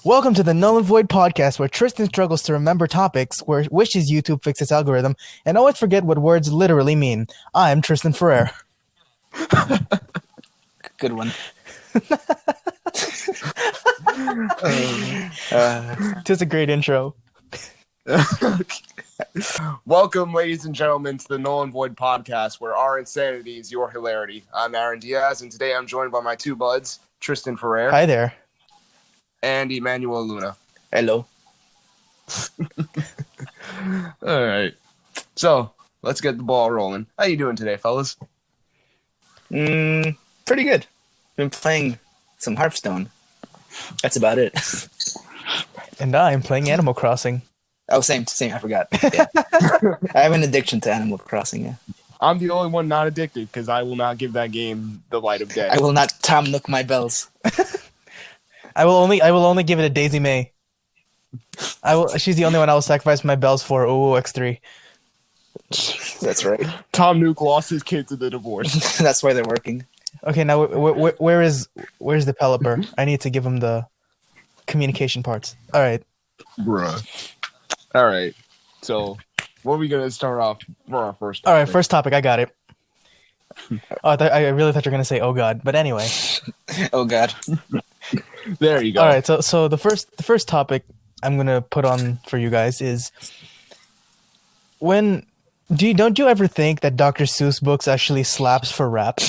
Welcome to the NullNVoid podcast, where Tristan struggles to remember topics, where wishes YouTube fix its algorithm, and always forget what words literally mean. I'm Tristan Ferrer. Good one. Just a great intro. Welcome, ladies and gentlemen, to the NullNVoid podcast, where our insanity is your hilarity. I'm Aaron Diaz, and today I'm joined by my two buds, Tristan Ferrer. Hi there. And Emmanuel Luna. Hello. All right. So, let's get the ball rolling. How you doing today, fellas? Pretty good. Been playing some Hearthstone. That's about it. And I'm playing Animal Crossing. Oh, same. I forgot. Yeah. I have an addiction to Animal Crossing, yeah. I'm the only one not addicted, because I will not give that game the light of day. I will not Tom Nook my bells. I will only give it a Daisy May. She's the only one I will sacrifice my bells for. Ooh, X3. That's right. Tom Nook lost his kid to the divorce. That's why they're working. Okay, now where's the developer? I need to give him the communication parts. All right. Bruh. All right. So, what are we going to start off for our first topic? All right, first topic. I got it. Oh, I really thought you were going to say, oh, God. But anyway. Oh, God. There you go. All right, so the first topic I'm going to put on for you guys is, don't you ever think that Dr. Seuss books actually slaps for rap?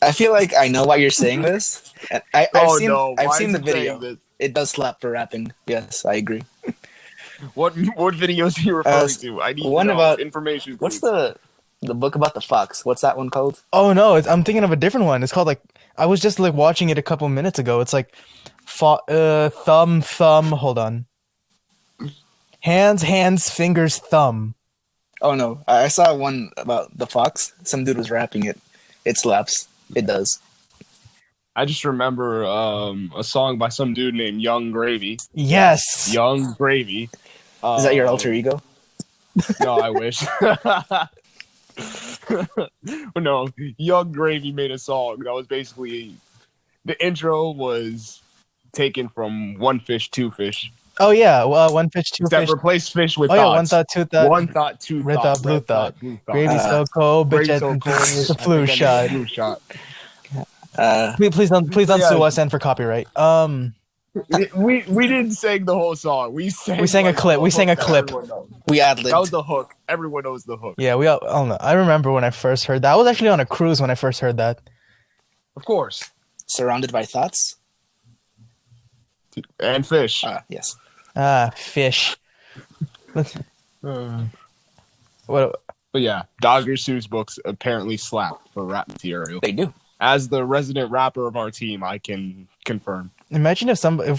I feel like I know why you're saying this. I've seen the video. This? It does slap for rapping. Yes, I agree. What videos are you referring to? I need one to know about information. What's the book about the fox? What's that one called? Oh no, I'm thinking of a different one. It's called I was just watching it a couple minutes ago. It's like thumb. Hold on. Hands, fingers, thumb. Oh no, I saw one about the fox. Some dude was rapping it. It slaps. It does. I just remember a song by some dude named Young Gravy. Yes. Young Gravy. Is that your alter ego? No, I wish. No, Young Gravy made a song that was basically, the intro was taken from One Fish, Two Fish. Oh yeah, one fish, two fish. That replaced fish with thoughts. Yeah, one thought, two thought. One thought, two red thought. thought, blue thought. Gravy so cold, bitch, the flu shot. Please don't sue us and for copyright. We didn't sing the whole song. We sang a clip. We sang a clip. We ad-libbed. That was the hook. Everyone knows the hook. Yeah, we all know. I remember when I first heard that. I was actually on a cruise when I first heard that. Of course. Surrounded by thoughts. And fish. Yes. Fish. What? But yeah, Dr. Seuss books apparently slap for rap material. They do. As the resident rapper of our team, I can confirm. Imagine if somebody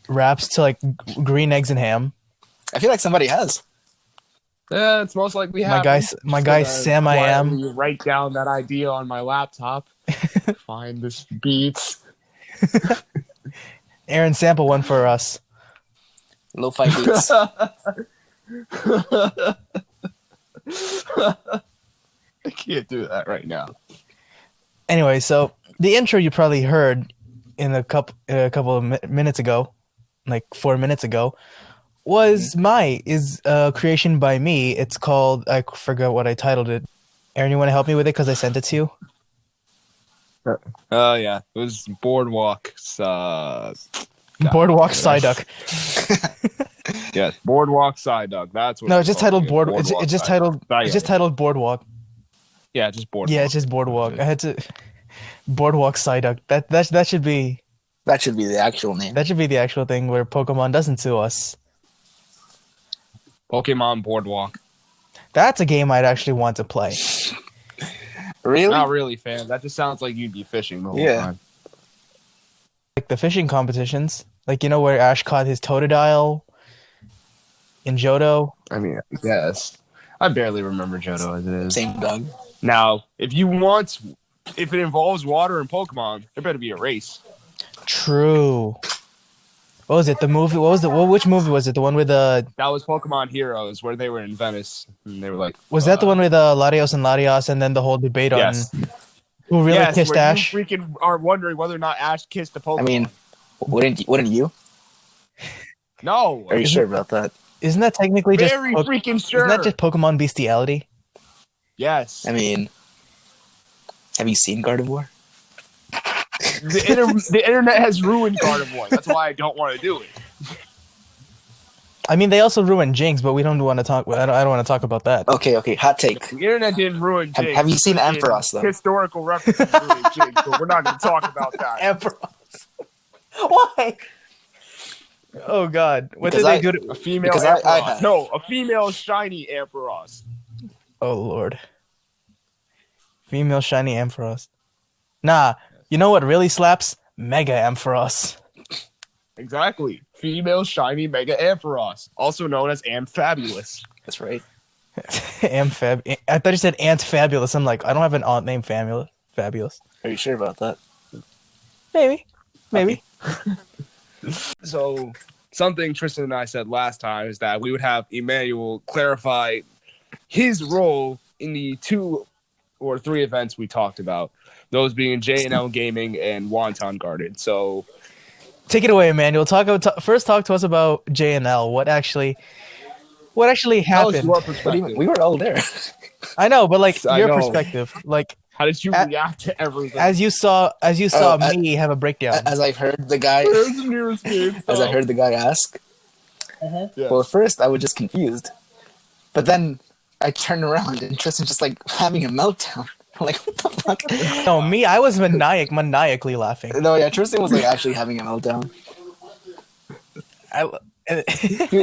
raps to green eggs and ham. I feel like somebody has. Yeah, it's most likely my guy Sam I am. Write down that idea on my laptop. Find this beats. Aaron, sample one for us. Lo-fi beats. I can't do that right now. Anyway, so the intro you probably heard in a couple of minutes ago, like 4 minutes ago, was creation by me. It's called, I forgot what I titled it. Aaron, you want to help me with it because I sent it to you? Yeah, it was Boardwalk. Boardwalk Psyduck. Yes, Boardwalk Psyduck. That's what. No, it's just titled Boardwalk. It's just titled Boardwalk. Yeah, just Boardwalk. Yeah, it's just Boardwalk. I had to Boardwalk Psyduck. That should be. That should be the actual name. That should be the actual thing where Pokemon doesn't sue us. Pokemon Boardwalk. That's a game I'd actually want to play. Really? Not really, fam. That just sounds like you'd be fishing the whole time. Like the fishing competitions, where Ash caught his Totodile in Johto. I mean, yes. I barely remember Johto as it is. Same dog. Now, if it involves water and Pokemon, there better be a race. True. What was it? The movie? Which movie was it? The one with the... That was Pokemon Heroes, where they were in Venice, and they were like... Was that the one with Latios and Latios, and then the whole debate on... Yes. Who really Yes, kissed where Ash? you freaking are wondering whether or not Ash kissed the Pokemon. I mean, wouldn't you? no. Are you sure about that? Isn't that technically just Very freaking sure. Isn't that just Pokemon bestiality? Yes. I mean, have you seen Gardevoir? The internet has ruined Gardevoir. That's why I don't want to do it. I mean, they also ruined Jinx, but we don't want to talk. I don't want to talk about that. Okay. Hot take. The internet didn't ruin Jinx. Have you seen Ampharos, though? Historical references ruined Jinx, but we're not going to talk about that. Ampharos. Why? Oh God! What Because did they do? A female Because Ampharos. I have. No, a female shiny Ampharos. Oh Lord! Female shiny Ampharos. Nah, you know what really slaps? Mega Ampharos. Exactly. Female shiny Mega Ampharos, also known as Amphibulous. That's right. Amphab. I thought you said Aunt Fabulous. I'm like, I don't have an aunt named Fabulous. Are you sure about that? Maybe. So, something Tristan and I said last time is that we would have Emmanuel clarify his role in the 2 or 3 events we talked about, those being J&L Gaming and Wonton Garden. So, Take it away, Emmanuel. First talk to us about JNL. What actually tell us happened? your perspective. We were all there. I know, but like I your know. perspective, like How did you react to everything? as you saw me have a breakdown. As I heard the guy, Where's the nearest game? as I heard the guy ask. Yeah. Well, at first I was just confused, but then I turned around and Tristan's just like having a meltdown. I'm like, what the fuck? No, me, I was maniacally laughing. No, yeah, Tristan was like actually having a meltdown.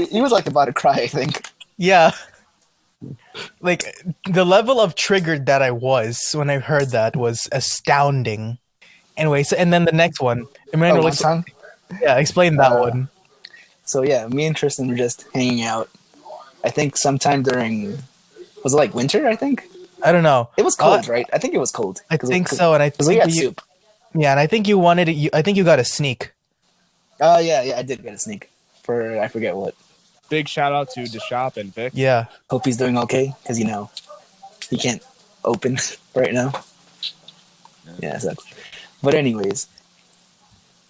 He was like about to cry, I think. Yeah. Like the level of triggered that I was when I heard that was astounding. Anyway, so and then the next one, Emmanuel, one time? explain that one. So yeah, me and Tristan were just hanging out. I think sometime during, was it like winter? I think I don't know. it was cold, right? I think it was cold. I think so, and I Because we think had soup. yeah, and I think you wanted it. I think you got a sneak. Oh yeah, I did get a sneak for I forget what. Big shout out to the shop and Vic. Yeah. Hope he's doing okay, because he can't open right now. Yeah, so. But anyways,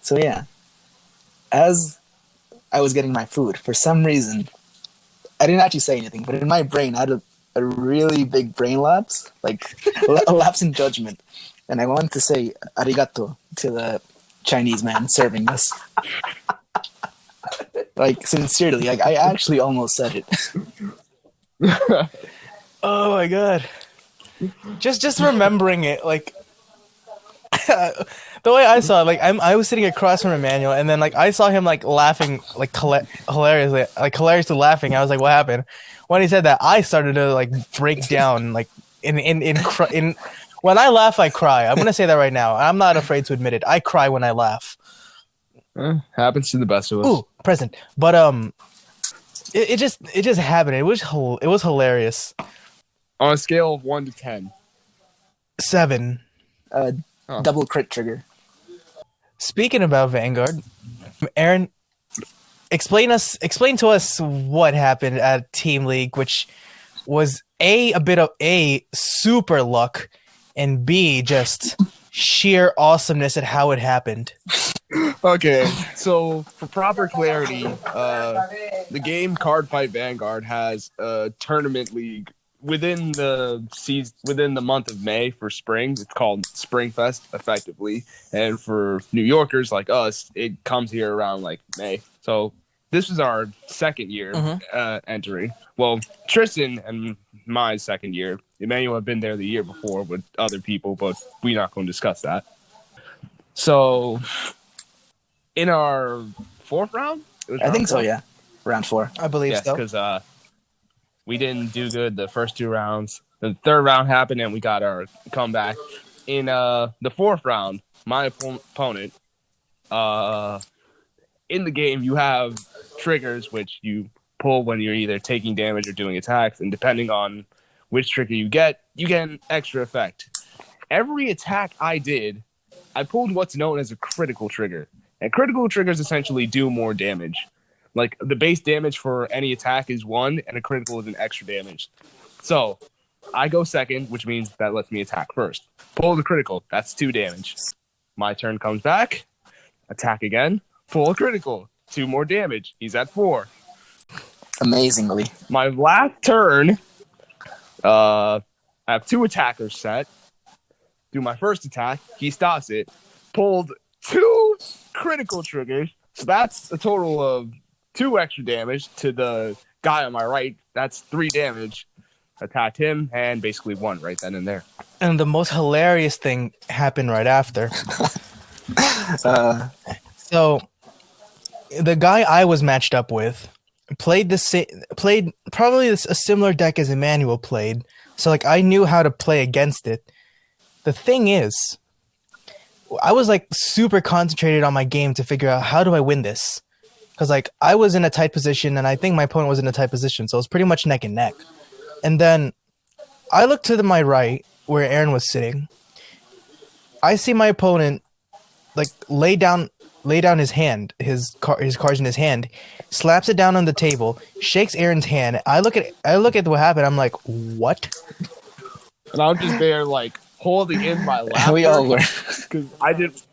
so yeah, as I was getting my food, for some reason, I didn't actually say anything, but in my brain, I had a really big brain lapse, like a lapse in judgment, and I wanted to say arigato to the Chinese man serving us. Like, sincerely, like, I actually almost said it. Oh my God. Just remembering it, like the way I saw it, like I was sitting across from Emmanuel, and then like I saw him like laughing, like hilariously laughing. I was like, "What happened?" When he said that, I started to like break down, like in when I laugh, I cry. I'm gonna say that right now. I'm not afraid to admit it. I cry when I laugh. Happens to the best of us. Ooh, present. But it just happened. It was hilarious. On a scale of 1 to 10. 7. Double crit trigger. Speaking about Vanguard, Aaron, explain to us what happened at Team League, which was a bit of super luck, and B just sheer awesomeness at how it happened. Okay, so for proper clarity, the game Card Fight Vanguard has a tournament league within the month of May for spring. It's called Spring Fest, effectively, and for New Yorkers like us, it comes here around like May. So this is our second year entering. Well, Tristan and my second year. Emmanuel had been there the year before with other people, but we're not going to discuss that. So in our 4th round, I think so. Yeah, round 4. I believe yes, so. because we didn't do good the first 2 rounds. The 3rd round happened, and we got our comeback. In the 4th round, my opponent, in the game, you have triggers which you pull when you're either taking damage or doing attacks, and depending on which trigger you get an extra effect. Every attack I did, I pulled what's known as a critical trigger. And critical triggers essentially do more damage. Like, the base damage for any attack is 1, and a critical is an extra damage. So, I go second, which means that lets me attack first. Pull the critical. That's 2 damage. My turn comes back. Attack again. Pull a critical. 2 more damage. He's at 4. Amazingly. My last turn, I have 2 attackers set. Do my first attack. He stops it. Pulled 2 critical triggers. So that's a total of 2 extra damage to the guy on my right. That's 3 damage. Attacked him and basically won right then and there. And the most hilarious thing happened right after. So the guy I was matched up with played probably a similar deck as Emmanuel played. So like I knew how to play against it. The thing is, I was like super concentrated on my game to figure out how do I win this. Because like I was in a tight position and I think my opponent was in a tight position. So it was pretty much neck and neck. And then I look to my right where Aaron was sitting. I see my opponent like lay down his hand, his cards in his hand, slaps it down on the table, shakes Aaron's hand. I look at what happened. I'm like, what? And I'm just there like holding in my lap. We all were. Because I didn't.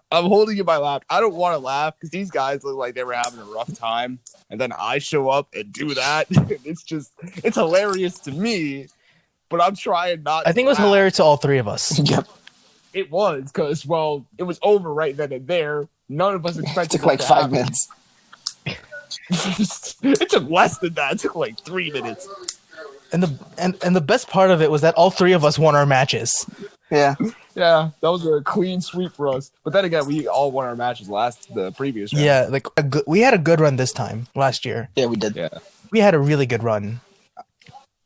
I'm holding in my lap. I don't want to laugh because these guys look like they were having a rough time. And then I show up and do that. It's hilarious to me, but I'm trying not I think it was laugh. hilarious to all 3 of us. Yep. It was because, well, it was over right then and there. None of us It expected took like to 5 happen. minutes. It took less than that. It took like 3 minutes. And the best part of it was that all 3 of us won our matches. Yeah. Yeah, that was a clean sweep for us. But then again, we all won our matches the previous round. Yeah, like we had a good run this time last year. Yeah, we did. Yeah. We had a really good run.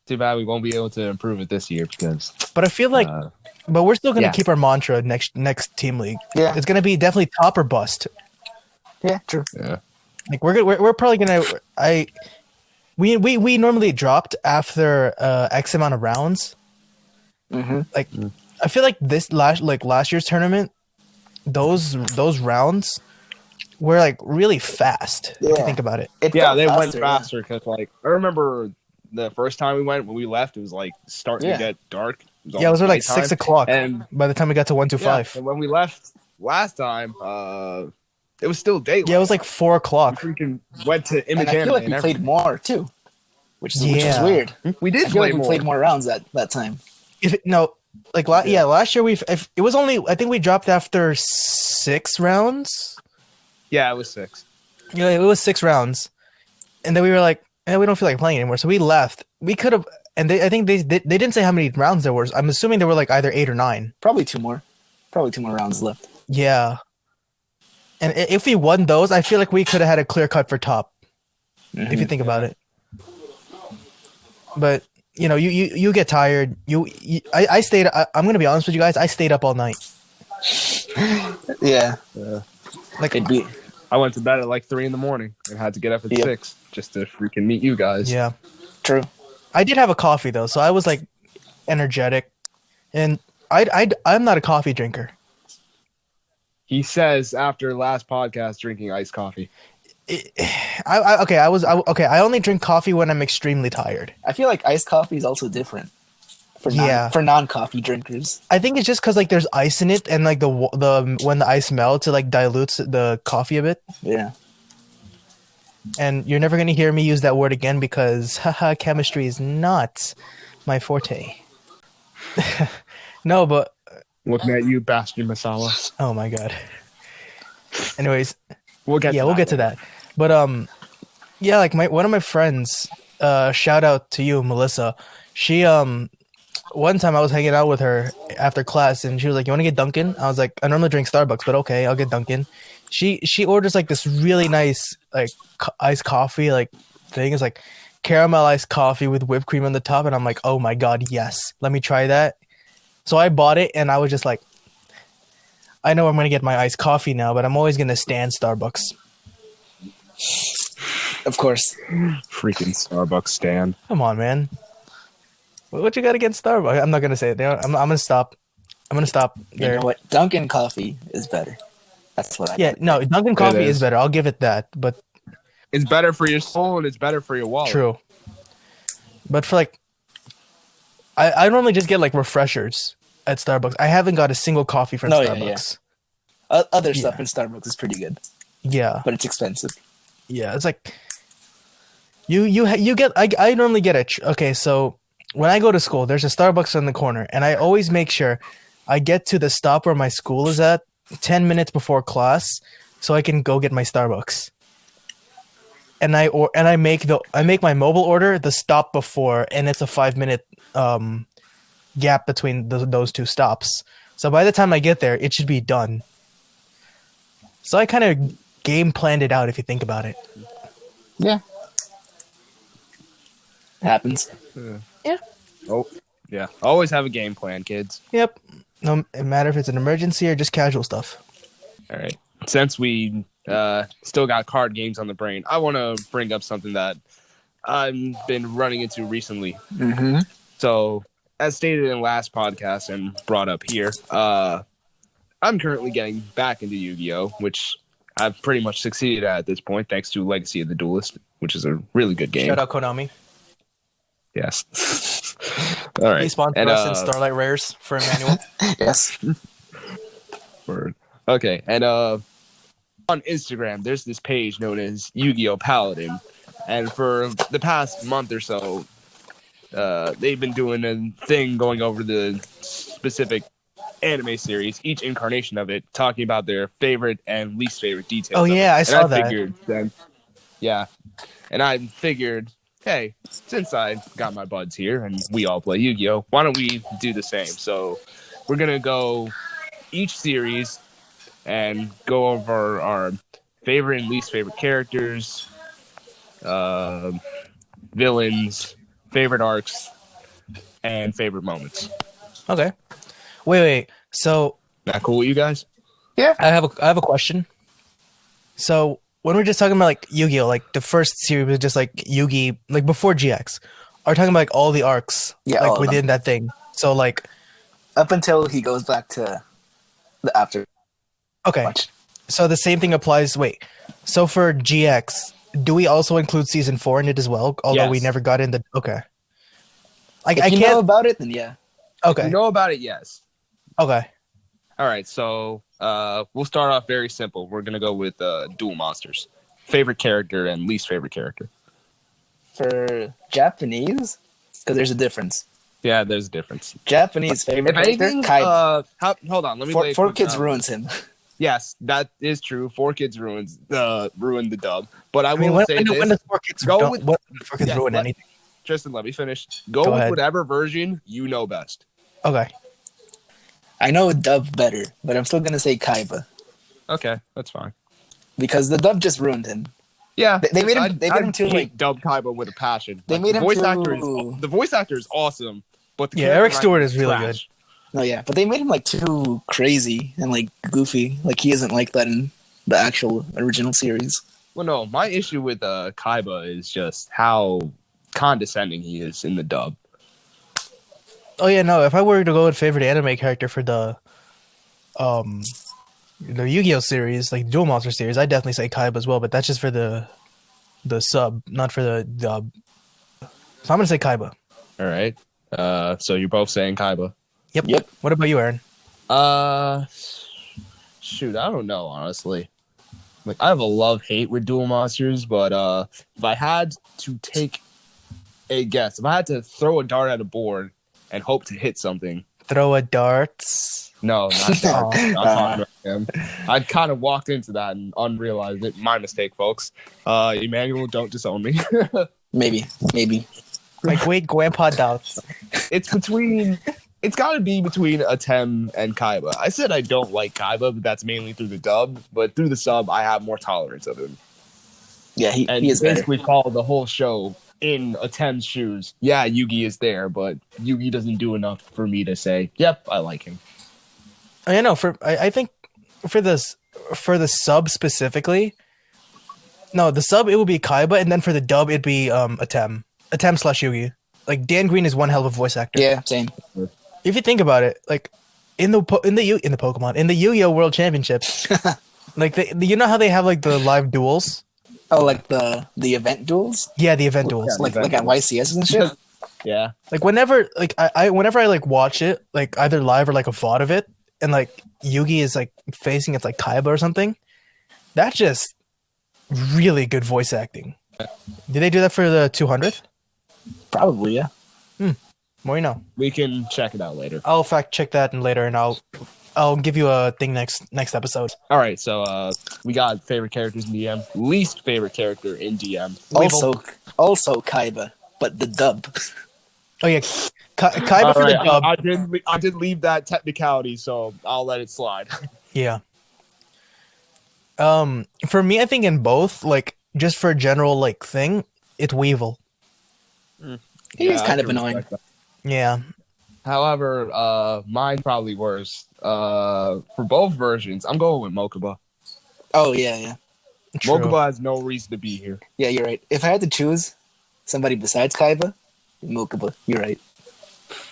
Too bad we won't be able to improve it this year because. But I feel like, but we're still gonna yeah. keep our mantra next team league. Yeah. It's gonna be definitely top or bust. Yeah, true. Yeah. Like we're probably gonna we normally dropped after X amount of rounds. Mm-hmm. Like I feel like last year's tournament, those rounds were like really fast. If you think about it. It Yeah, felt they went faster, faster because like I remember the first time we went when we left, it was like starting to get dark. Yeah, it was like 6 o'clock. And by the time we got to 125. and when we left last time, it was still daylight. Yeah, it was like 4 o'clock. We freaking went to And I feel like we played more too, which is weird. We did I feel like play we played more rounds that time. Last year it was only I think we dropped after 6 rounds. Yeah, it was 6. Yeah, it was 6 rounds, and then we were like, we don't feel like playing anymore, so we left. We could have, and I think they didn't say how many rounds there was. I'm assuming there were like either 8 or 9. Probably 2 more. Probably 2 more rounds left. Yeah, and if we won those, I feel like we could have had a clear cut for top. If you think about it, but. You know, you get tired. I stayed. I'm gonna be honest with you guys. I stayed up all night. Yeah. Like I went to bed at like 3 a.m. and had to get up at 6 just to freaking meet you guys. Yeah, true. I did have a coffee though, so I was like energetic, and I'm not a coffee drinker. He says after last podcast drinking iced coffee. I only drink coffee when I'm extremely tired. I feel like iced coffee is also different for non-coffee drinkers. I think it's just because like there's ice in it, and like the when the ice melts, it like dilutes the coffee a bit. Yeah. And you're never gonna hear me use that word again because chemistry is not my forte. No, but looking at you, bastard masala. Oh my god. Anyways, we'll get to that. But like one of my friends, shout out to you, Melissa. She one time I was hanging out with her after class, and she was like, "You want to get Dunkin'?" I was like, "I normally drink Starbucks, but okay, I'll get Dunkin'." She orders like this really nice like iced coffee like thing. It's like caramel iced coffee with whipped cream on the top, and I'm like, "Oh my god, yes! Let me try that." So I bought it, and I was just like, I know I'm gonna get my iced coffee now, but I'm always gonna stand Starbucks. Of course. Freaking Starbucks stand. Come on, man. What you got against Starbucks? I'm not gonna say it. I'm gonna stop. I'm gonna stop there. You know what? Dunkin' coffee is better. That's what I. Yeah, no, Dunkin' coffee is better. I'll give it that. But it's better for your soul and it's better for your wallet. True. But for like, I normally just get like refreshers at Starbucks. I haven't got a single coffee from No, Starbucks. Other stuff Yeah. in Starbucks is pretty good, Yeah, but it's expensive. yeah. It's like you get. I normally get okay. So when I go to school, there's a Starbucks on the corner, and I always make sure I get to the stop where my school is at 10 minutes before class, so I can go get my Starbucks. And I make my mobile order the stop before, and it's a 5 minute gap between those two stops. So by the time I get there, it should be done. So I kind of game planned it out if you think about it. Yeah, happens. Yeah. Oh, yeah. Always have a game plan, kids. Yep. No matter if it's an emergency or just casual stuff. All right. Since we still got card games on the brain, I want to bring up something that I've been running into recently. Mm-hmm. So, as stated in last podcast and brought up here, I'm currently getting back into Yu-Gi-Oh!, which I've pretty much succeeded at this point, thanks to Legacy of the Duelist, which is a really good game. Shout out Konami. Yes. All right. Please sponsor us in Starlight Rares for Emmanuel. Yes. Word. Okay, and on Instagram, there's this page known as Yu-Gi-Oh! Paladin, and for the past month or so, they've been doing a thing going over the specific anime series, each incarnation of it, talking about their favorite and least favorite details. Oh yeah, I saw that. And I figured, hey, since I got my buds here and we all play Yu-Gi-Oh!, why don't we do the same? So we're gonna go each series and go over our favorite and least favorite characters, villains, favorite arcs, and favorite moments. Okay. Wait. So That cool with you guys? Yeah. I have a question. So when we're just talking about like Yu-Gi-Oh, like the first series was just like Yu-Gi, like before GX, are we talking about like all the arcs, Yeah, all like of within that thing. So like, Up until he goes back to the after. okay, Watch. so the same thing applies. Wait, so for GX, do we also include season 4 in it as well? Although we Yes. never got in the Like If I you can't. know about it, then yeah. Okay. You know about it, yes. Okay. All right, so we'll start off very simple. We're gonna go with Duel Monsters. Favorite character and least favorite character. For Japanese, because there's a difference. Yeah, there's a difference. Japanese favorite If character, anything, Kaiba. hold on, let me lay Four it Kids down. ruins him. Yes, that is true. 4 Kids ruined the dub. But I I mean, will say when this. does 4 Kids Go don't, with- what 4 Kids Yeah, ruin let- anything? Tristan, let me finish. Go Go with ahead. whatever version you know best. Okay. I know dub better, but I'm still gonna say Kaiba Okay, that's fine. because the dub just ruined him. Yeah, They made him- I- they made him I too, hate like- dub Kaiba with a passion. They made the him voice too- actor the voice actor is awesome, but the Yeah, character Eric writing Stewart is really trash. No, yeah, but they made him like too crazy and like goofy. Like he isn't like that in the actual original series. Well, no, my issue with Kaiba is just how condescending he is in the dub. Oh yeah, no. If I were to go with favorite anime character for the Yu-Gi-Oh series, like Duel Monster series, I'd definitely say Kaiba as well. But that's just for the sub, not for the dub. So I'm gonna say Kaiba. All right, so you're both saying Kaiba. Yep. What about you, Aaron? Shoot, I don't know, honestly. Like, I have a love-hate with Duel Monsters, but if I had to take a guess, if I had to throw a dart at a board and hope to hit something, Throw a darts. no, not darts. I'm talking about him. I kind of walked into that and unrealized it. My mistake, folks. Emmanuel, don't disown me. Maybe. Like wait, Grandpa doubts. It's got to be between Atem and Kaiba. I said I don't like Kaiba, but that's mainly through the dub. But through the sub, I have more tolerance of him. Yeah, he And is better. basically follow the whole show in Atem's shoes. Yeah, Yugi is there, but Yugi doesn't do enough for me to say, yep, I like him. I know. I think for the sub specifically, no, the sub it would be Kaiba, and then for the dub it'd be Atem / Yugi. Like Dan Green is one hell of a voice actor. Yeah, same. If you think about it, like in the Yu-Gi-Oh World Championships, like you know how they have like the live duels? Oh, like the event duels? Yeah, the event duels. Like at YCS and shit? Yeah. Like whenever I like watch it, like either live or like a VOD of it, and like Yugi is like facing it's like Kaiba or something, that's just really good voice acting. Did they do that for the 200th? Probably, yeah. More you know. We can check it out later. I'll fact check that and later, and I'll give you a thing next episode. All right, so we got favorite characters in DM, least favorite character in DM. Also Kaiba, but the dub. Oh yeah, Kaiba All for the right, dub. I did leave that technicality, so I'll let it slide. Yeah. For me, I think in both, like just for a general like thing, it's Weevil. He's kind I of can annoying. respect that. Yeah. However, mine's probably worse. For both versions, I'm going with Mokuba. Oh, yeah. True. Mokuba has no reason to be here. Yeah, you're right. If I had to choose somebody besides Kaiba, Mokuba, you're right.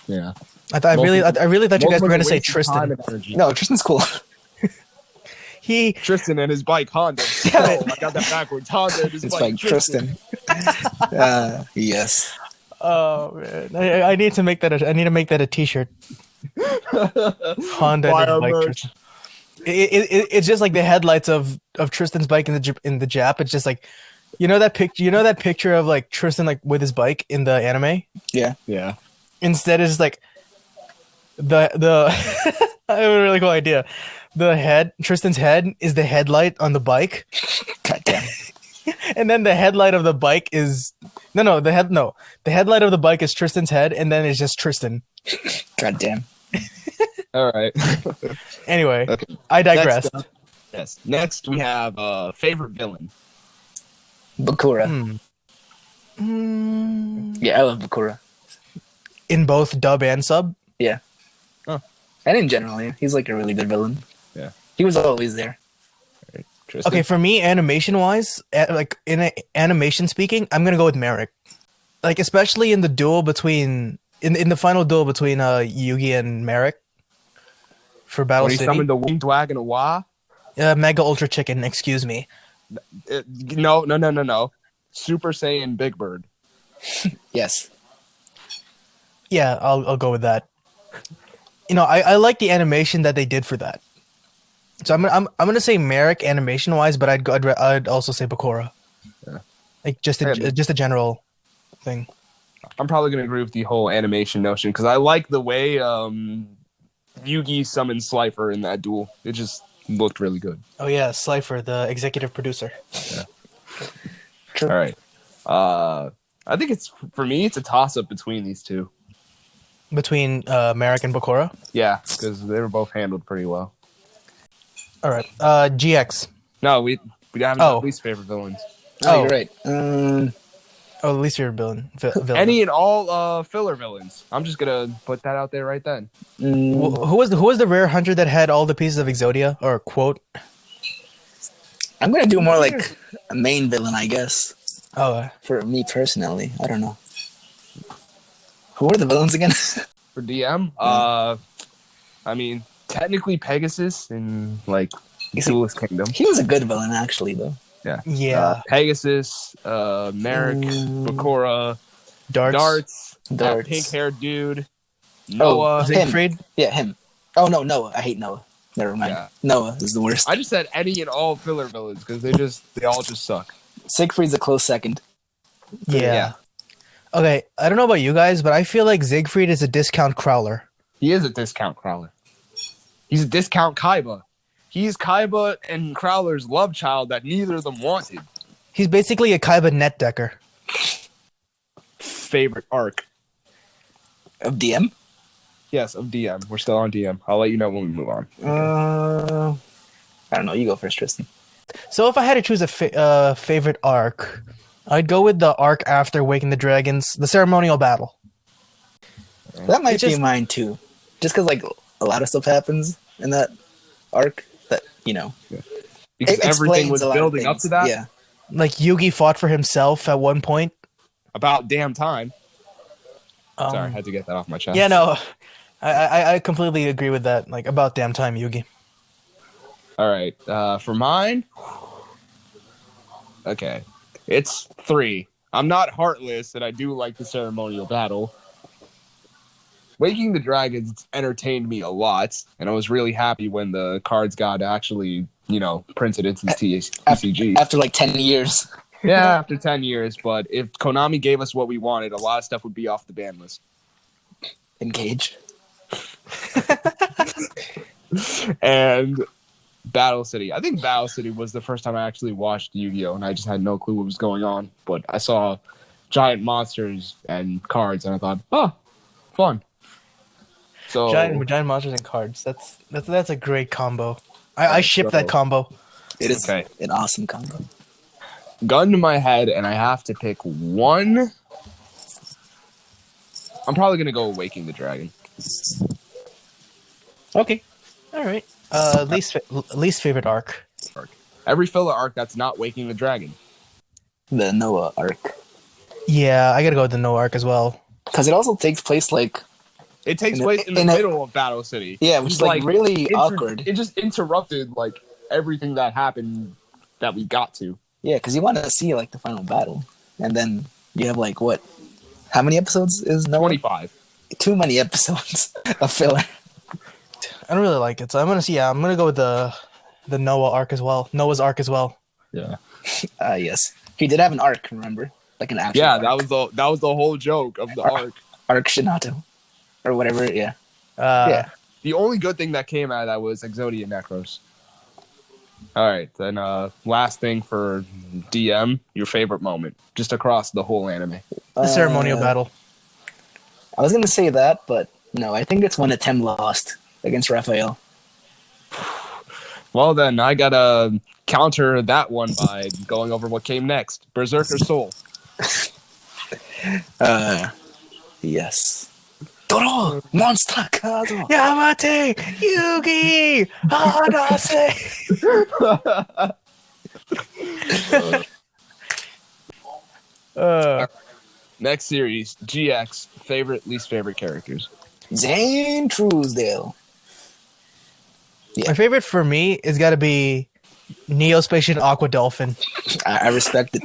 Yeah. I really thought you guys were going to say Tristan. No, Tristan's cool. Tristan and his bike Honda. Damn it. Oh, I got that backwards. Honda and his It's bike like Tristan. Yes. Oh man, I need to make that. I need to make that a T-shirt. Honda Buy and his our bike. merch. Tristan. It's just like the headlights of Tristan's bike in the Jap. It's just like that picture. You know that picture of like Tristan like with his bike in the anime. Yeah. Yeah. Instead, it's like the I have a really cool idea. Tristan's head is the headlight on the bike. God damn. And then the headlight of the bike is the headlight of the bike is Tristan's head, and then it's just Tristan. God damn. All right. Anyway, Okay. I digress. Next we have favorite villain. Bakura. Yeah, I love Bakura. In both dub and sub. Yeah. Oh. And in general, yeah, he's like a really good villain. Yeah. He was always there. Tristan? Okay, for me, animation wise, like animation speaking, I'm gonna go with Merrick. Like especially in the duel between in the final duel between Yugi and Merrick for Battle When he City. summoned the winged wagon of Wa? Mega Ultra Chicken, excuse me. No. Super Saiyan Big Bird. Yes. Yeah, I'll go with that. I like the animation that they did for that. So I'm gonna say Merrick animation wise, but I'd also say Bakura. Yeah. Like just a general thing. I'm probably gonna agree with the whole animation notion because I like the way Yugi summoned Slifer in that duel. It just looked really good. Oh yeah, Slifer, the executive producer. Yeah. True. All right. I think for me it's a toss up between these two. Between Merrick and Bakura. Yeah, because they were both handled pretty well. All right. GX. No, we haven't done least favorite villains. Oh, you're right. At least you're a villain. Any and all filler villains. I'm just gonna put that out there right then. Who was the rare hunter that had all the pieces of Exodia or quote? I'm gonna do more like a main villain, I guess. Oh, For me personally, I don't know. Who are the villains again? For DM, I mean, technically Pegasus in like Duelist Kingdom. He was a good villain, actually, though. yeah. Pegasus, Merrick, Bakura, Darts. that pink-haired dude, Noah. Siegfried. Yeah, him. Oh no, Noah. I hate Noah. Never mind. Yeah. Noah is the worst. I just said any and all filler villains because they all just suck. Siegfried's a close second. Yeah. Okay, I don't know about you guys, but I feel like Siegfried is a discount Crowler. He is a discount Crowler. He's a discount Kaiba. He's Kaiba and Crowler's love child that neither of them wanted. He's basically a Kaiba net decker. Favorite arc. Of DM? Yes, of DM. We're still on DM. I'll let you know when we move on. I don't know. You go first, Tristan. So if I had to choose a favorite arc, I'd go with the arc after Waking the Dragons, the ceremonial battle. That might be mine too. Just because like a lot of stuff happens in that arc that Because everything was building up to that. Yeah. Like Yugi fought for himself at one point. About damn time. Sorry, I had to get that off my chest. Yeah, no, I completely agree with that. Like about damn time, Yugi. All right, for mine, okay, it's 3. I'm not heartless, and I do like the ceremonial battle. Waking the Dragons entertained me a lot, and I was really happy when the cards got actually, printed into the TCG. After like 10 years. Yeah, after 10 years, but if Konami gave us what we wanted, a lot of stuff would be off the ban list. Engage. And Battle City. I think Battle City was the first time I actually watched Yu-Gi-Oh! And I just had no clue what was going on. But I saw giant monsters and cards, and I thought, oh, fun. So Giant monsters and cards. That's a great combo. I ship that combo. It is an awesome combo. Gun to my head, and I have to pick one. I'm probably going to go Waking the Dragon. Okay. All right. Least favorite arc. Every filler arc that's not Waking the Dragon. The Noah arc. Yeah, I gotta go with the Noah arc as well. Because it also takes place like... It takes place in the middle of Battle City. Yeah, which is like really awkward. It just interrupted like everything that happened that we got to. Yeah, because you want to see like the final battle. And then you have like what? How many episodes is Noah? 25. Too many episodes of filler. I don't really like it, so I'm gonna go with the Noah arc as well. Noah's arc as well. Yeah. Yes. He did have an arc, remember? Like an actual arc. That was the whole joke of the arc. Arc Shinato. Or whatever, yeah. Yeah. The only good thing that came out of that was Exodia Necros. Alright, then last thing for DM, your favorite moment. Just across the whole anime. The ceremonial battle. I was gonna say that, but no, I think it's when Atem lost against Raphael. Well then, I gotta counter that one by going over what came next. Berserker Soul. Yes. Doro! Monster Kazo! Yamate! Yugi! Hanase! Next series, GX, favorite, least favorite characters. Zane Truesdale. Yeah. My favorite for me is gotta be Neospatian Aqua Dolphin. I respect it.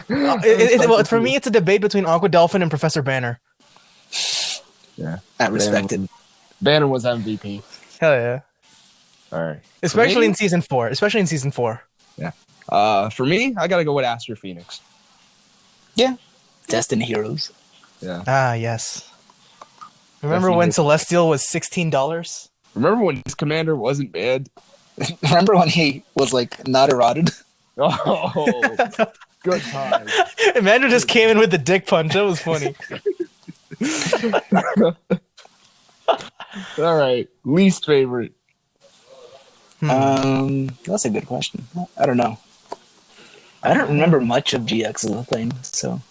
Well, for me, it's a debate between Aqua Dolphin and Professor Banner. Yeah, I respect it. Banner was MVP. Hell yeah! All right, especially in season 4. Yeah. For me, I gotta go with Astro Phoenix. Yeah. Destined Heroes. Yeah. Ah, yes. Remember when Celestial was $16? Remember when his commander wasn't bad? Remember when he was like not eroded? Oh, good time. Emmanuel just came in with the dick punch. That was funny. All right, least favorite. That's a good question. I don't know. I don't remember much of GX as a thing. So,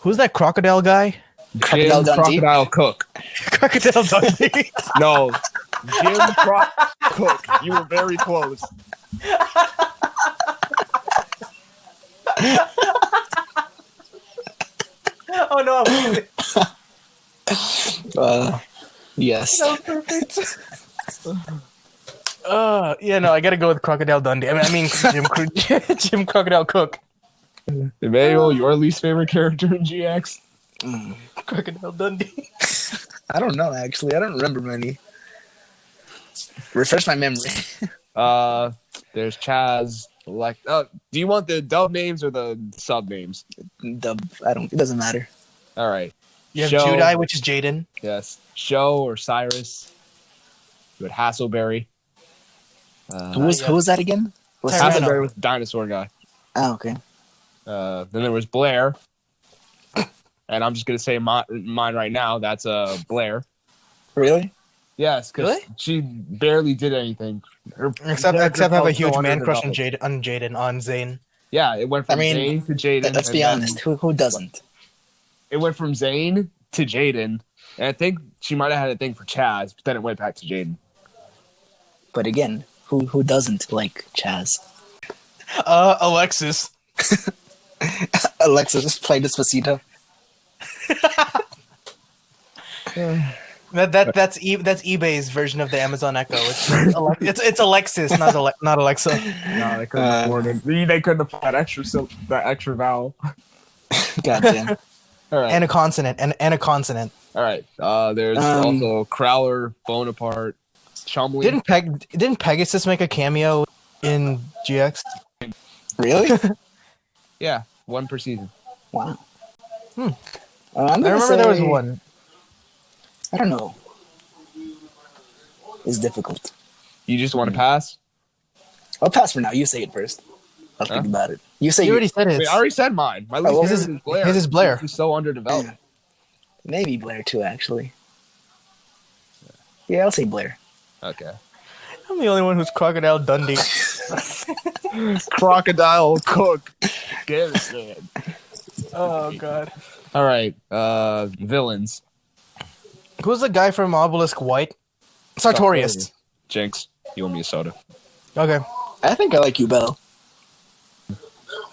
who's that crocodile guy? Crocodile Cook. Crocodile Dundee. No, Jim Cook. You were very close. Oh no! Yes. That was perfect. Yeah, no, I gotta go with Crocodile Dundee. I mean Jim Crocodile Cook. Emmanuel, your least favorite character in GX? Crocodile Dundee. I don't know, actually. I don't remember many. Refresh my memory. There's Chaz. Do you want the dub names or the sub names? Dub. It doesn't matter. All right. You have Judai, which is Jaden. Yes. Sho or Cyrus. You had Hasselberry. Who was that again? Hasselberry with the dinosaur guy. Oh, okay. Then there was Blair. And I'm just going to say mine right now. That's Blair. Really? Yes, because she barely did anything. Except have a huge man crush on Zane. Yeah, it went from Zane to Jaden. Let's be honest. Who doesn't? It went from Zane to Jaden. And I think she might have had a thing for Chaz, but then it went back to Jaden. But again, who doesn't like Chaz? Alexis. Alexis play Despacito. That's eBay's version of the Amazon Echo. It's Alexis, not Alexa. No, they couldn't afford it. They couldn't afford that extra vowel. Goddamn. All right. And a consonant. And a consonant. All right. There's also Crowler, Bonaparte, Chumley. Didn't Pegasus make a cameo in GX? Really? Yeah, one per season. Wow. I I'm gonna remember there was say- one. I don't know. It's difficult. You just want to pass? I'll pass for now. You say it first. I'll think about it. You say You already said it. Wait, I already said mine. My least well, favorite his is Blair. his is Blair. He's so underdeveloped. Yeah. Maybe Blair too, actually. Yeah, I'll say Blair. Okay. I'm the only one who's Crocodile Dundee. Crocodile Cook. Garrison. Oh god. All right. Villains. Who's the guy from Obelisk White? Sartorius. Jinx. You owe me a soda. Okay. I think I like you, Belle.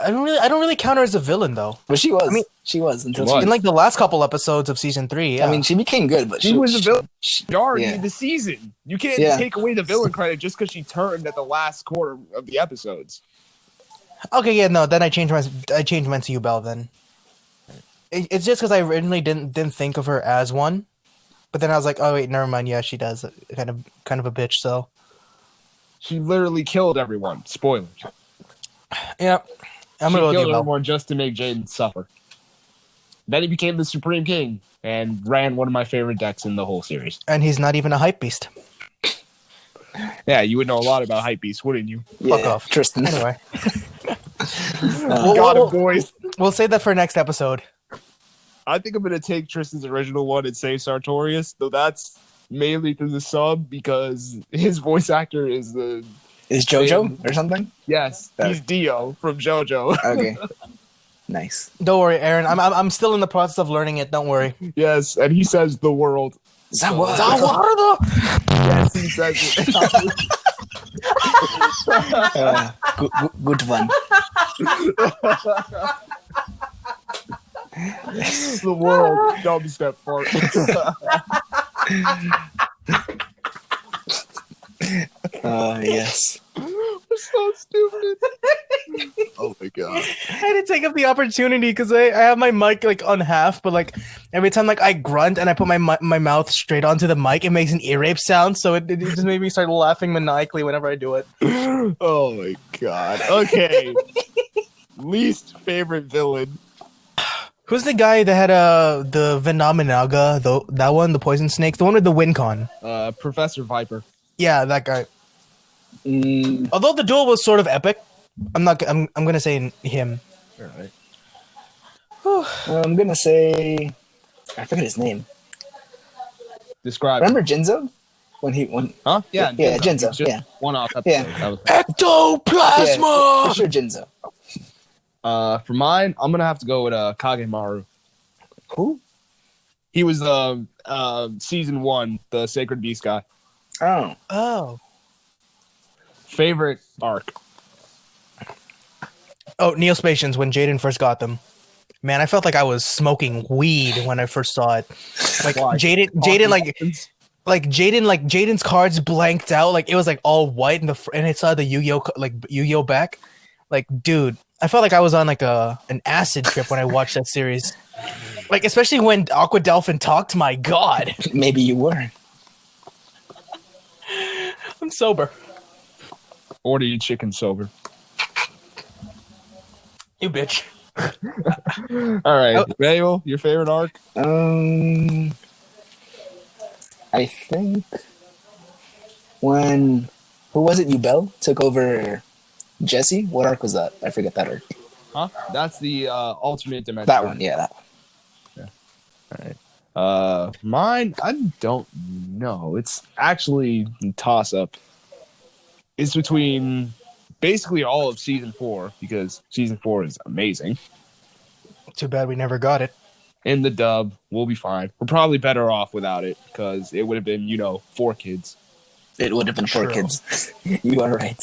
I don't really count her as a villain though. But she was. I mean- she was until She was. In like the last couple episodes of season 3, yeah. I mean, she became good, but She was a villain. she- Majority yeah. of the season. You can't Yeah. take away the villain credit just because she turned at the last quarter of the episodes. Okay, yeah, no, then I changed mine to you, Belle. Then it's just because I originally didn't think of her as one, but then I was like, oh wait, never mind. Yeah, she does kind of a bitch. So She literally killed everyone. Spoilers. yeah, I'm She gonna go with killed you, Belle. everyone just to make Jaden suffer. Then he became the Supreme King and ran one of my favorite decks in the whole series. And he's not even a hype beast. Yeah, you would know a lot about Hypebeast, wouldn't you? Fuck off. Tristan. Anyway, God of boys. we'll save that for next episode. I think I'm going to take Tristan's original one and say Sartorius, though that's mainly through the sub because his voice actor is the... Is JoJo or something? Yes, he's Dio from JoJo. Okay. Nice. Don't worry, Aaron. I'm still in the process of learning it. Don't worry. Yes, and he says the world. Zawardo. Yes, he says it. Good one. The world. Dubstep fart. Yes. We're so stupid. Oh my god. I had to take up the opportunity because I have my mic like on half, but like every time like I grunt and I put my mouth straight onto the mic, it makes an ear rape sound. So it just made me start laughing maniacally whenever I do it. Oh my god. Okay. Least favorite villain. Who's the guy that had the Venomenaga, that one, the poison snake, the one with the wind con? Professor Viper. Yeah, that guy. Although the duel was sort of epic, I'm gonna say him. Alright. I'm gonna say I forget his name. Describe. Remember Jinzo? When Huh? Yeah. Yeah, Jinzo, It was just yeah. one off episode. Yeah. That was Ectoplasma! for sure Jinzo. for mine, I'm gonna have to go with Kagemaru. Who? He was season 1, the Sacred Beast guy. Oh. Oh. Favorite arc. Oh, Neospatians when Jaden first got them. Man, I felt like I was smoking weed when I first saw it. Like Why? Jaden's cards blanked out, like it was like all white and it saw the Yu-Gi-Oh back. Like, dude, I felt like I was on like an acid trip when I watched that series. Like, especially when Aqua Delphin talked. My God, Maybe you were. I'm sober. Order your chicken sober. You bitch. All right, Emmanuel, your favorite arc? I think when who was it? Ubel took over Jesse. What arc was that? I forget that arc. Huh? That's the alternate dimension. That one, yeah, that one. All right. Mine, I don't know. It's actually a toss-up. It's between basically all of season 4 because season 4 is amazing. Too bad we never got it. In the dub, we'll be fine. We're probably better off without it because it would have been, 4 kids. It would have been 4 True. kids. You are right.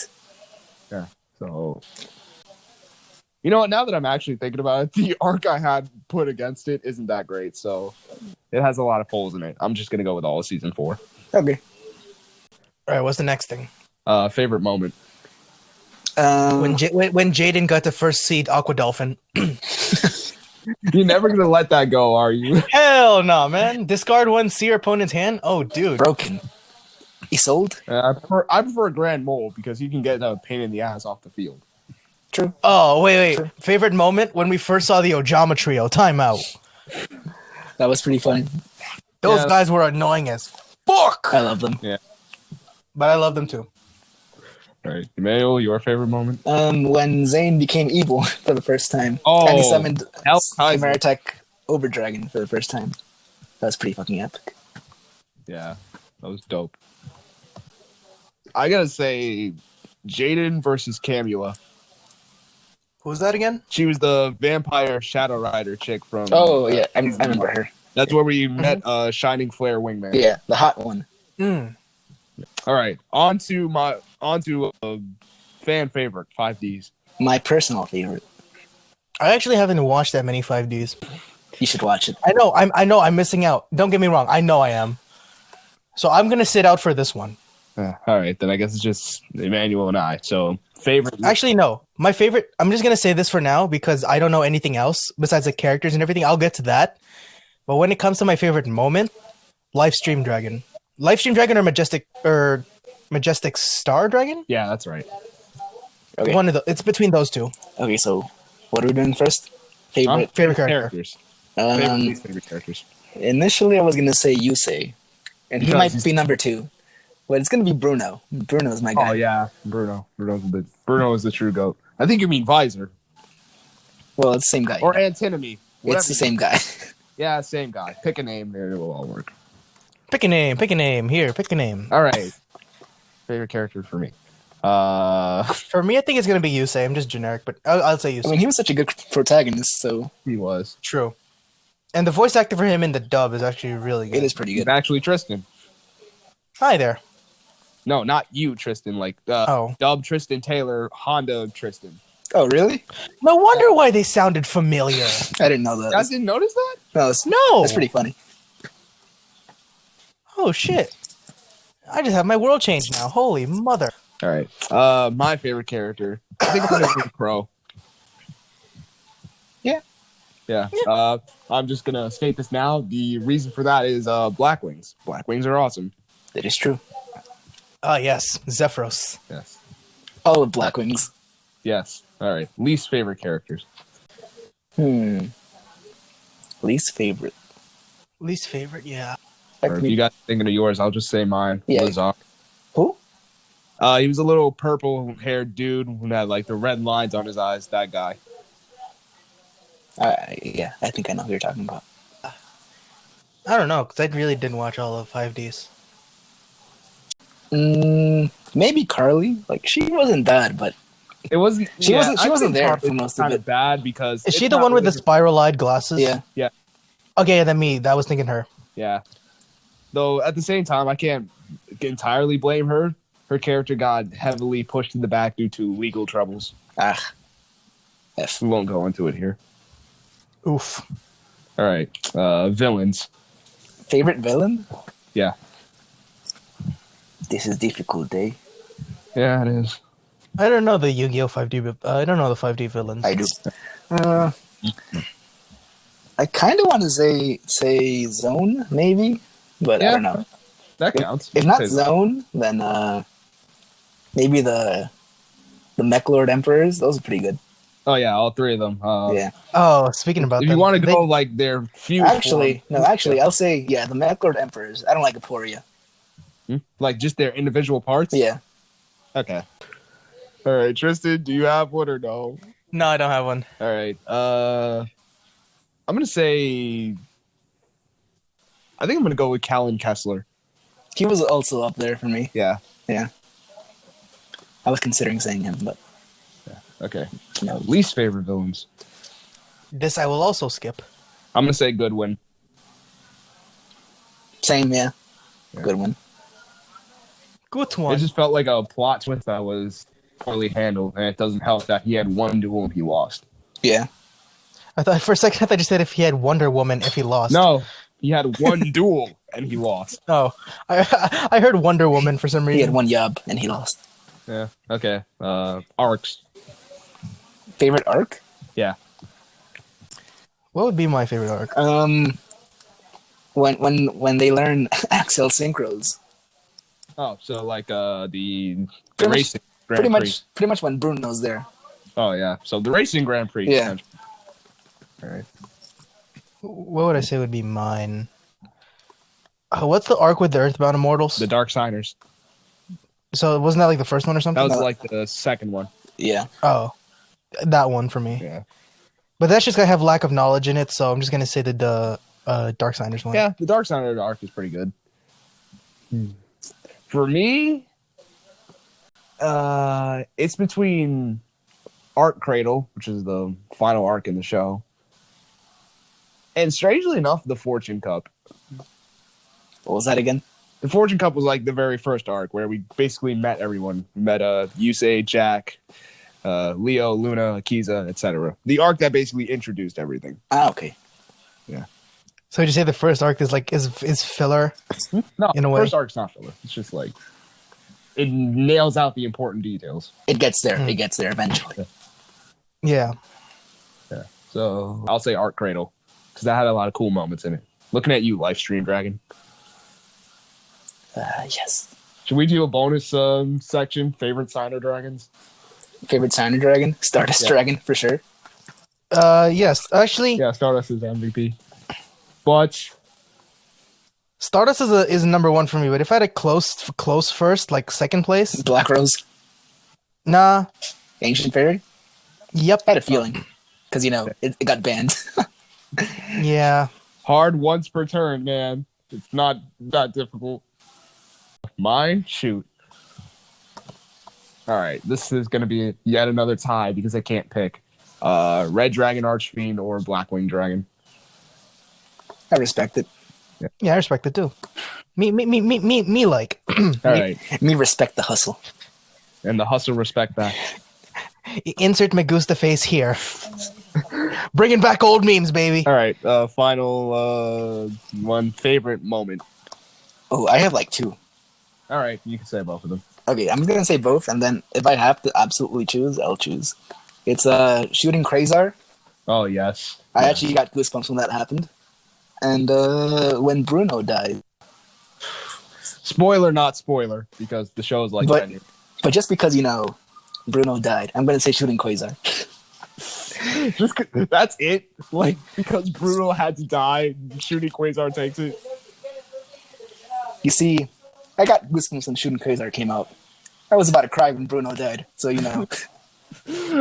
Yeah. So, you know what? Now that I'm actually thinking about it, the arc I had put against it isn't that great. So, it has a lot of holes in it. I'm just gonna go with all of season 4. Okay. All right, what's the next thing? Favorite moment. When Jaden got to first seed Aqua Dolphin. You're never gonna let that go, are you? Hell no, man. Discard one, see your opponent's hand. Oh, dude. Broken. He sold? I prefer a Grand Mole because he can get a pain in the ass off the field. True. Oh, wait. True. Favorite moment when we first saw the Ojama trio. Timeout. That was pretty funny. Those guys were annoying as fuck. I love them. Yeah. But I love them too. All right, Emmanuel, your favorite moment? When Zane became evil for the first time. Oh, and he summoned Hell Kaiser. Chimera Tech Overdragon for the first time. That was pretty fucking epic. Yeah, that was dope. I gotta say, Jaden versus Camula. Who's that again? She was the vampire Shadow Rider chick from. Oh, yeah. I remember her. That's where we met Shining Flare Wingman. Yeah, the hot one. All right, on to fan favorite 5Ds. My personal favorite. I actually haven't watched that many 5Ds. You should watch it. I know I'm missing out. Don't get me wrong. I know I am. So I'm going to sit out for this one. All right, then I guess it's just Emmanuel and I. So favorite. Actually, no. My favorite, I'm just going to say this for now because I don't know anything else besides the characters and everything. I'll get to that. But when it comes to my favorite moment, Livestream Dragon. Livestream Dragon or Majestic Star Dragon? Yeah, that's right. Okay. One of the. It's between those two. Okay, so what are we doing first? Favorite Favorite character. Characters. Favorite characters. Initially, I was gonna say Yusei, and he Because might he's- be number 2, but it's gonna be Bruno. Bruno is my guy. Oh yeah, Bruno. Bruno is the true goat. I think you mean Visor Well, it's the same guy. or Antinomy. It's the same guy. Yeah, same guy. Pick a name, there it will all work. Pick a name. Pick a name. Here, pick a name. All right. Favorite character for me. For me, I think it's going to be Yusei. I'm just generic, but I'll say Yusei. I mean, he was such a good protagonist, so He was. True. And the voice actor for him in the dub is actually really good. it is pretty He's good. actually Tristan. Hi there. No, not you, Tristan. Like Dub Tristan Taylor, Honda Tristan. Oh, really? No wonder why they sounded familiar. I didn't know that. You guys didn't notice that? No. That's pretty funny. Oh, shit. I just have my world changed now. Holy mother. All right. My favorite character. I think I'm gonna be Crow. Yeah. Yeah. I'm just gonna state this now. The reason for that is Black Wings. Black Wings are awesome. That is true. Ah, yes. Zephyros. Yes. All of Black Wings. Yes. All right. Least favorite characters. Least favorite. Least favorite, yeah. That Or could if be- you guys thinking of yours, I'll just say mine. Yeah. Lazar. Who? He was a little purple-haired dude who had like the red lines on his eyes. That guy. Yeah, I think I know who you're talking about. I don't know, because I really didn't watch all of 5Ds. Maybe Carly. Like, she wasn't bad, but It wasn't. She wasn't I think there Carly's for most of kind it. bad because Is it's she the not one with the really- spiral-eyed glasses? yeah. Okay, then me. That was thinking her. Yeah. Though at the same time, I can't entirely blame her. Her character got heavily pushed in the back due to legal troubles. Ah. F. We won't go into it here. Oof. All right. Villains. Favorite villain? Yeah. This is difficult, eh? Yeah, it is. I don't know the Yu-Gi-Oh 5D. I don't know the 5D villains. I do. I kind of want to say Zone, maybe, but I don't know. That counts. If not Because- Zone, then maybe the Mech Lord Emperors. Those are pretty good. Oh yeah, all three of them. Yeah. Oh, speaking about If them, you want to go like their few. Actually, I'll say the Mech Lord Emperors. I don't like Aporia. like just their individual parts. Yeah. Okay. All right, Tristan, do you have one or no? No, I don't have one. All right. I'm gonna say. I think I'm gonna go with Callan Kessler. He was also up there for me. Yeah. I was considering saying him, but Okay. no. Least favorite villains. This I will also skip. I'm gonna say Goodwin. Same, yeah. Yeah. Good one. Good It one. just felt like a plot twist that was poorly handled, and it doesn't help that he had one duel and he lost. Yeah. I thought for a second I thought you said if he had Wonder Woman if he lost. No, he had one duel and he lost. Oh, I heard Wonder Woman for some He reason. had one Yub and he lost. Yeah. Okay. Arcs. Favorite arc? Yeah. What would be my favorite arc? When they learn Axel synchros. Oh, so like the Pretty much- racing Grand Prix. Pretty much when Bruno's there. Oh yeah, so the racing Grand Prix. Yeah. All right. What would I say would be mine? What's the arc with the Earthbound Immortals? The Darksiders. So wasn't that like the first one or something? That was like the second one. Yeah. Oh, that one for me. Yeah. But that's just gonna have lack of knowledge in it, so I'm just gonna say the Darksiders one. Yeah, the Darksiders arc is pretty good. For me, it's between Arc Cradle, which is the final arc in the show, and strangely enough, the Fortune Cup. What was that again? The Fortune Cup was like the very first arc where we basically met everyone. We met Yusei, Jack, Leo, Luna, Akiza, etc. The arc that basically introduced everything. Ah, okay. So would you say the first arc is like is filler? No, In a the way. first arc's not filler. It's just like it nails out the important details. It gets there. It gets there eventually. Yeah. Yeah. So I'll say Arc Cradle because that had a lot of cool moments in it. Looking at you, Livestream Dragon. Yes. Should we do a bonus section? Favorite Signer Dragons? Favorite signer dragon? Stardust Yeah. dragon, for sure. Yes. Actually, Yeah, Stardust is MVP. But Stardust is number one for me. But if I had a close first, like second place, Black Rose, nah. Ancient Fairy. Yep. I had a feeling. Because, it got banned. Yeah. hard once per turn, man. It's not that difficult. Mine? Shoot. All right, this is going to be yet another tie because I can't pick. Red Dragon Archfiend or Blackwing Dragon. I respect it. Yeah, I respect it too. Me like. All right, Me respect the hustle. and the hustle respect back. Insert Magusta face here. Bringing back old memes, baby. All right, final one favorite moment. Oh, I have like two. All right, you can say both of them. Okay, I'm going to say both, and then if I have to absolutely choose, I'll choose. It's shooting Quasar. Oh yes, I actually got goosebumps when that happened. And when Bruno died. spoiler, not spoiler, because the show is like But- 10 years. But just because, Bruno died, I'm going to say shooting Quasar. Just 'cause- that's it. Like because Bruno had to die, shooting Quasar takes it. You see, I got goosebumps when shooting Quasar came out. I was about to cry when Bruno died, so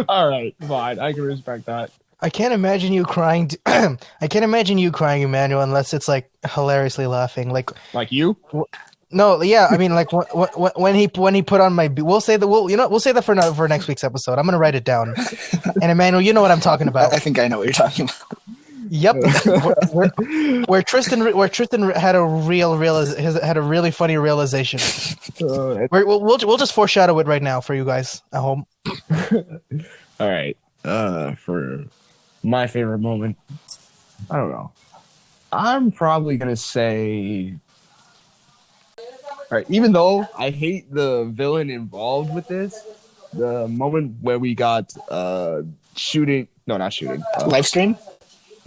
All right, fine. I can respect that. I can't imagine you crying. I can't imagine you crying, Emmanuel, unless it's like hilariously laughing. Like Like you? no, yeah. I mean, like when he put on my. We'll say that. We'll say that for next week's episode. I'm gonna write it down. And Emmanuel, you know what I'm talking about. I think I know what you're talking about. Yep. where Tristan had a had a really funny realization. We'll just foreshadow it right now for you guys at home. All right. For my favorite moment, I don't know. I'm probably gonna say. All right. Even though I hate the villain involved with this, the moment where we got shooting. No, not shooting. Live stream?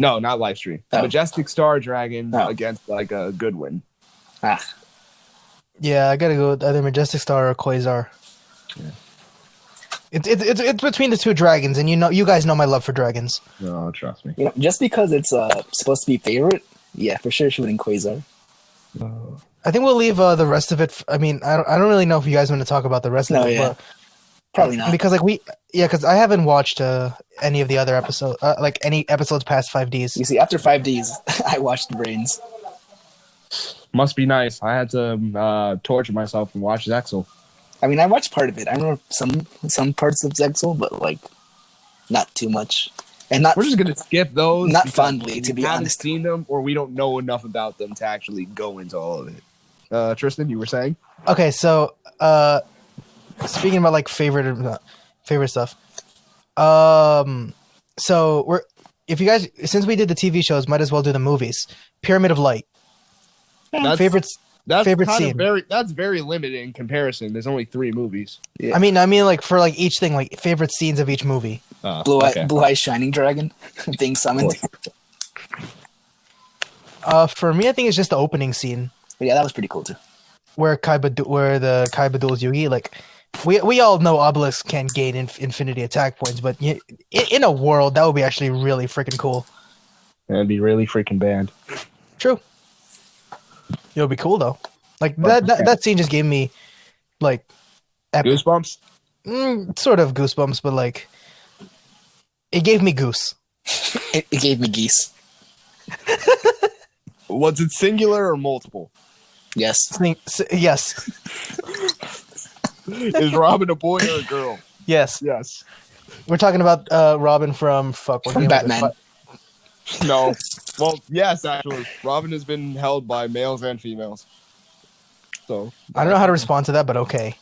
No, not live stream. Oh. Majestic Star Dragon Oh. against like a Goodwin. Ah, Yeah, I gotta go with either Majestic Star or Quasar. Yeah. It's between the two dragons, and you guys know my love for dragons. No, trust me. just because it's supposed to be favorite, yeah, for sure shooting Quasar. I think we'll leave the rest of it. I mean, I don't really know if you guys want to talk about the rest No, of it, yeah. Probably not. because because I haven't watched any of the other episodes, like any episodes past 5Ds. You see, after 5Ds, I watched Brains. Must be nice. I had to torture myself and watch Zexel. I mean, I watched part of it. I remember some parts of Zexel, but like not too much, and not We're just gonna skip those. Not because fondly, to we be haven't honest. seen them, or we don't know enough about them to actually go into all of it. Tristan, you were saying? Okay, so speaking about like favorite stuff. So if you guys, since we did the TV shows, might as well do the movies. Pyramid of Light. Favorites. That's Favorite kind scene. of very. That's very limited in comparison. There's only 3 movies. Yeah. I mean, like for like each thing, like favorite scenes of each movie. Blue Eye Shining Dragon being summoned. For me, I think it's just the opening scene But yeah, that was pretty cool too. where the Kaiba duels Yugi. Like, we all know Obelisk can't gain infinity attack points, but in a world that would be actually really freaking cool. That'd be really freaking bad. True. It would be cool though. Like that scene just gave me like Goosebumps? sort of goosebumps, but like it gave me goose. It gave me geese. Was it singular or multiple? Yes. Yes. Is Robin a boy or a girl? Yes. Yes. We're talking about Robin from From Batman. No. Well, yes, actually. Robin has been held by males and females. So I don't know how to respond to that, but okay.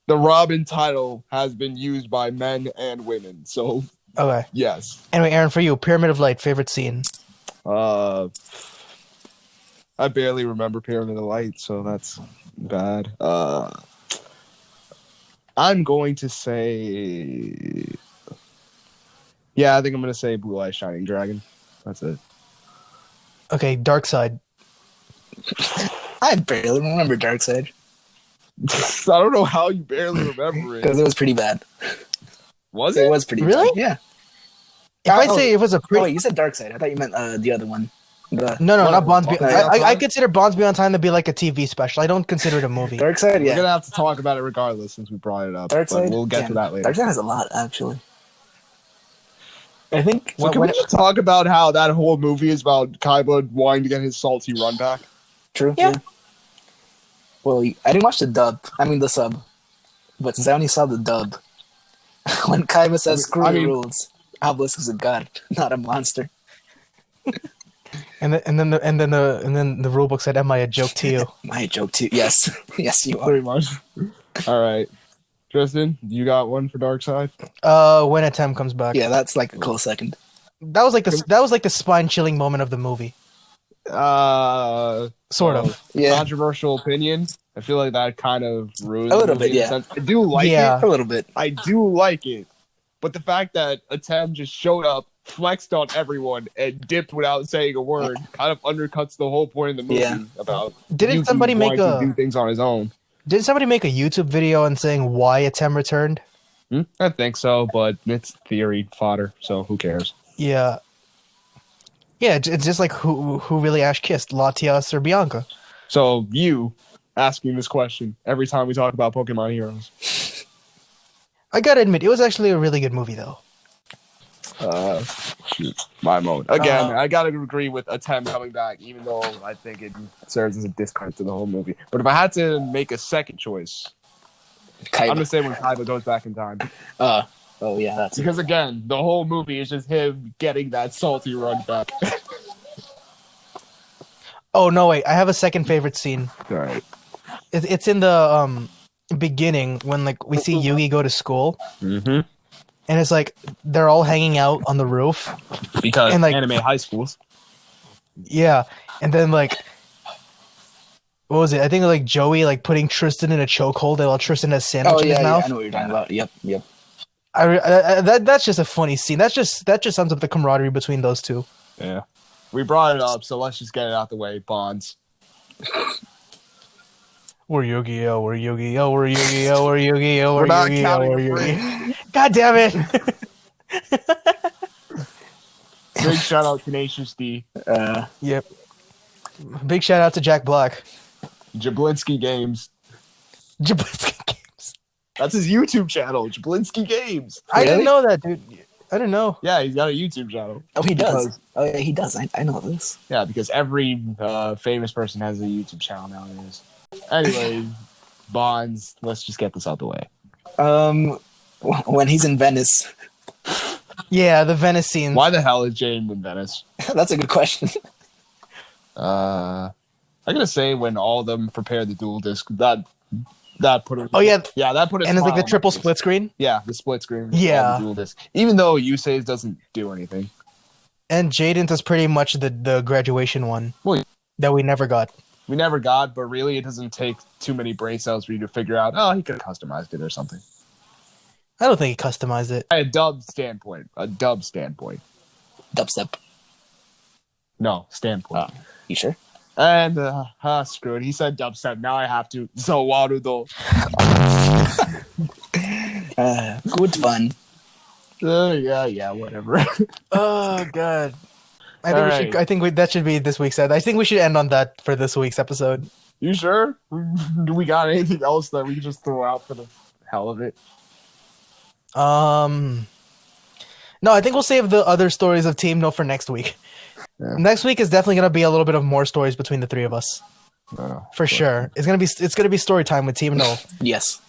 the Robin title has been used by men and women. So Okay. yes. Anyway, Aaron, for you, Pyramid of Light, favorite scene. I barely remember Pyramid of Light, so that's bad. I'm going to say, yeah, I think I'm going to say Blue Eye Shining Dragon. That's it. Okay, Dark Side. I barely remember Darkseid I don't know how you barely remember it. because it was pretty bad. Was It it? was pretty Really? bad. Yeah. If I say it was a Oh, pretty wait, you said Darkseid. I thought you meant the other one. no, What? not Bonds Beyond. Bonds Beyond I Time? consider Bonds Beyond Time to be like a TV special. I don't consider it a movie. Darkseid, We're yeah. gonna have to talk about it regardless since we brought it up. Darkseid. But we'll get yeah. to that later. Darkseid has a lot, actually. I think. So can we just talk about how that whole movie is about Kaiba wanting to get his salty run back? True. Yeah. Well, I didn't watch the sub. But since I only saw the dub, when Kaiba says screw the rules, Obelisk is a god, not a monster. And then the rulebook said, "Am I a joke to you?" My joke too. Yes. Yes, you are. Pretty much. All right. Tristan, you got one for Darkseid? When Atem comes back. Yeah, that's like a close second. That was like the spine chilling moment of the movie. Sort of. Yeah. Controversial opinion. I feel like that kind of ruins A little the movie bit, in a yeah. sense. I do like Yeah. it. A little bit. I do like it. But the fact that Atem just showed up, flexed on everyone, and dipped without saying a word kind of undercuts the whole point of the movie Yeah. about Didn't Yuki somebody make wanting to do things on his own. Didn't somebody make a YouTube video on saying why Atem returned? I think so, but it's theory fodder, so who cares? Yeah. Yeah, it's just like who really Ash kissed, Latias or Bianca? So you asking this question every time we talk about Pokemon heroes. I gotta admit, it was actually a really good movie, though. Shoot, my mode. Again, I gotta agree with Atem coming back, even though I think it serves as a discredit to the whole movie. But if I had to make a second choice, I'm gonna say when Kaiba goes back in time. Oh yeah, that's Because again, the whole movie is just him getting that salty run back. Oh no, wait! I have a second favorite scene. All right. It's in the beginning when like we see Yugi go to school, Mm-hmm. and it's like they're all hanging out on the roof. Because And, like- anime high schools. Yeah, and then like, what was it? I think like Joey like putting Tristan in a chokehold while Tristan has sandwich in his I mouth. know what you're talking about. Yep. That's just a funny scene. That just sums up the camaraderie between those two. Yeah. We brought it up, so let's just get it out the way. Bonds. We're Yu-Gi-Oh! We're Yu-Gi-Oh! We're Yu-Gi-Oh! We're Yu-Gi-Oh! We're not Yu-Gi-Oh! counting We're the Yu-Gi-Oh! God damn it! Big shout out Tenacious D. Yep. Big shout out to Jack Black. Jablinski Games. Jablinski Games. That's his YouTube channel, Jablinski Games. I didn't Really? know that, dude. I didn't know. Yeah, he's got a YouTube channel. Oh, he does. Because- Oh yeah, he does. I know this. Yeah, because every famous person has a YouTube channel nowadays. Anyway, Bonds, let's just get this out the way. When he's in Venice, Yeah, the Venice scene. Why the hell is Jane in Venice? that's a good question. I gotta say, when all of them prepared the dual disc, that put it. Oh, yeah. Yeah, that put it. And it's like the triple split screen. Yeah, the split screen. Yeah. The dual disc. Even though Yusei's doesn't do anything. And Jaden's is pretty much the graduation one Well, that we never got. we never got, but really, it doesn't take too many brain cells for you to figure out. Oh, he could have customized it or something. I don't think he customized it. A dub standpoint. Dubstep. No, standpoint. You sure? And screw it. He said dubstep. Now I have to. Zawarudo. Good fun. Yeah, whatever. Oh god. Alright. That should be this week's. I think we should end on that for this week's episode. You sure? Do we got anything else that we can just throw out for the hell of it? No, I think we'll save the other stories of Team No for next week. Yeah. Next week is definitely gonna be a little bit of more stories between the three of us. For sure. It's gonna be story time with Team No. Yes.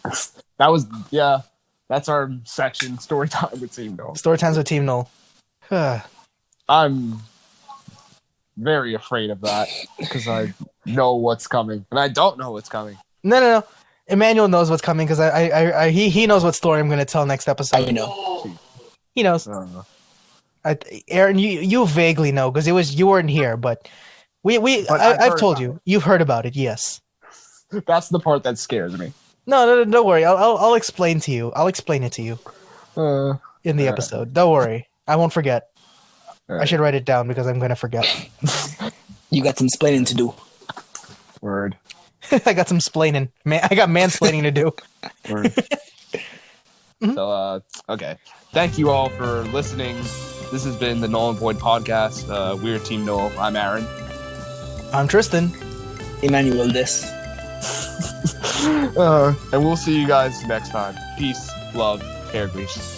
That's our section, story time with Team No. Story times with Team No. I'm very afraid of that because I know what's coming and I don't know what's coming. No. Emmanuel knows what's coming because he knows what story I'm gonna tell next episode. I know. He knows. Aaron, you vaguely know because you weren't here, but I've told you. You've heard about it, yes. That's the part that scares me. No, don't worry. I'll explain to you. I'll explain it to you in the all episode. Don't worry. I won't forget. All I right. should write it down because I'm gonna forget. You got some splaining to do. Word. I got some splaining. I got mansplaining to do. Word. So, okay. Thank you all for listening. This has been the NullNVoid podcast. We're Team Null. I'm Aaron. I'm Tristan. Emmanuel, this. And we'll see you guys next time. Peace, love, hair grease.